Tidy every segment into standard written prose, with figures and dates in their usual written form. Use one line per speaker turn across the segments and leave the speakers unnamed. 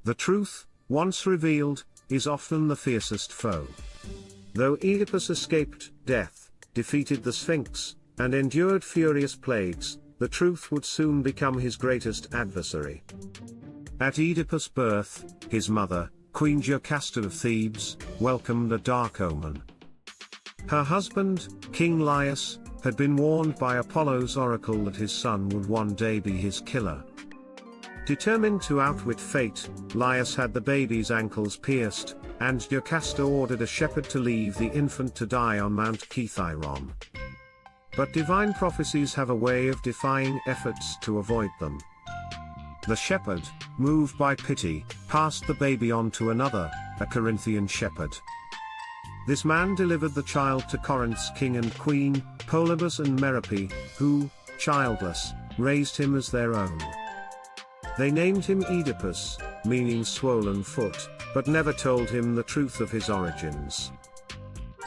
The truth, once revealed, is often the fiercest foe. Though Oedipus escaped death, defeated the Sphinx, and endured furious plagues, the truth would soon become his greatest adversary. At Oedipus' birth, his mother, Queen Jocasta of Thebes, welcomed a dark omen. Her husband, King Laius, had been warned by Apollo's oracle that his son would one day be his killer. Determined to outwit fate, Laius had the baby's ankles pierced, and Jocasta ordered a shepherd to leave the infant to die on Mount Cithaeron. But divine prophecies have a way of defying efforts to avoid them. The shepherd, moved by pity, passed the baby on to another, a Corinthian shepherd. This man delivered the child to Corinth's king and queen, Polybus and Merope, who, childless, raised him as their own. They named him Oedipus, meaning swollen foot, but never told him the truth of his origins.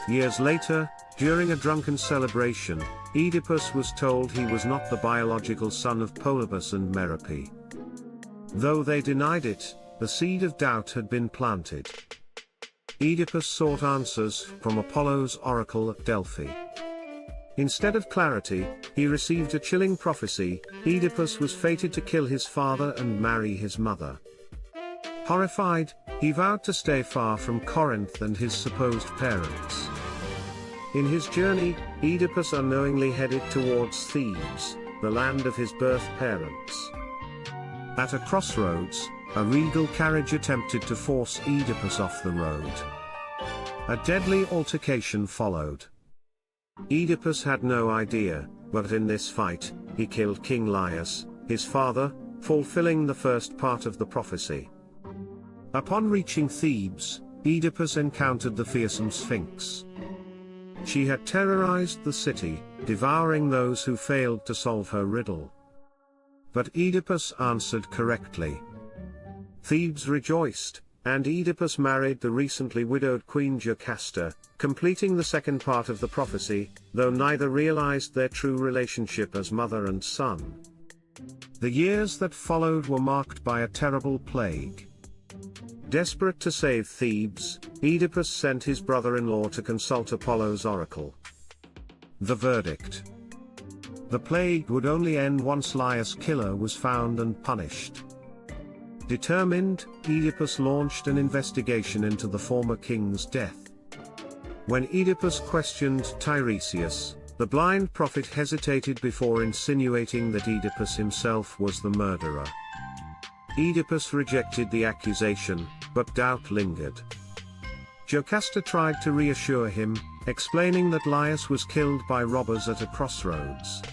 Years later, during a drunken celebration, Oedipus was told he was not the biological son of Polybus and Merope. Though they denied it, the seed of doubt had been planted. Oedipus sought answers from Apollo's oracle at Delphi. Instead of clarity, he received a chilling prophecy: Oedipus was fated to kill his father and marry his mother. Horrified, he vowed to stay far from Corinth and his supposed parents. In his journey, Oedipus unknowingly headed towards Thebes, the land of his birth parents. At a crossroads, a regal carriage attempted to force Oedipus off the road. A deadly altercation followed. Oedipus had no idea, but in this fight, he killed King Laius, his father, fulfilling the first part of the prophecy. Upon reaching Thebes, Oedipus encountered the fearsome Sphinx. She had terrorized the city, devouring those who failed to solve her riddle. But Oedipus answered correctly. Thebes rejoiced, and Oedipus married the recently widowed Queen Jocasta, completing the second part of the prophecy, though neither realized their true relationship as mother and son. The years that followed were marked by a terrible plague. Desperate to save Thebes, Oedipus sent his brother-in-law to consult Apollo's oracle. The verdict: the plague would only end once Laius' killer was found and punished. Determined, Oedipus launched an investigation into the former king's death. When Oedipus questioned Tiresias, the blind prophet hesitated before insinuating that Oedipus himself was the murderer. Oedipus rejected the accusation, but doubt lingered. Jocasta tried to reassure him, explaining that Laius was killed by robbers at a crossroads.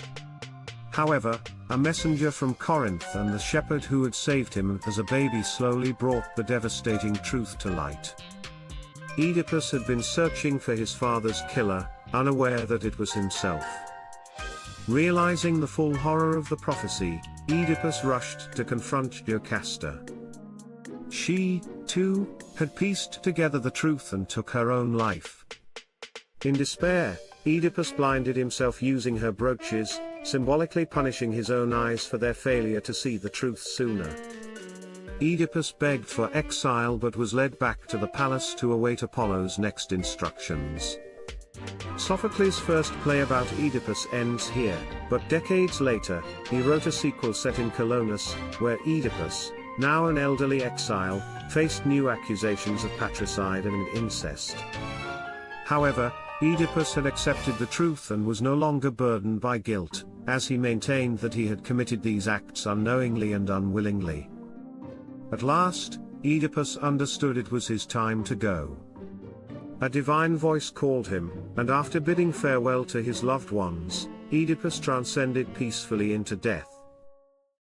However, a messenger from Corinth and the shepherd who had saved him as a baby slowly brought the devastating truth to light. Oedipus had been searching for his father's killer, unaware that it was himself. Realizing the full horror of the prophecy, Oedipus rushed to confront Jocasta. She, too, had pieced together the truth and took her own life. In despair, Oedipus blinded himself using her brooches, symbolically punishing his own eyes for their failure to see the truth sooner. Oedipus begged for exile but was led back to the palace to await Apollo's next instructions. Sophocles' first play about Oedipus ends here, but decades later, he wrote a sequel set in Colonus, where Oedipus, now an elderly exile, faced new accusations of patricide and incest. However, Oedipus had accepted the truth and was no longer burdened by guilt, as he maintained that he had committed these acts unknowingly and unwillingly. At last, Oedipus understood it was his time to go. A divine voice called him, and after bidding farewell to his loved ones, Oedipus transcended peacefully into death.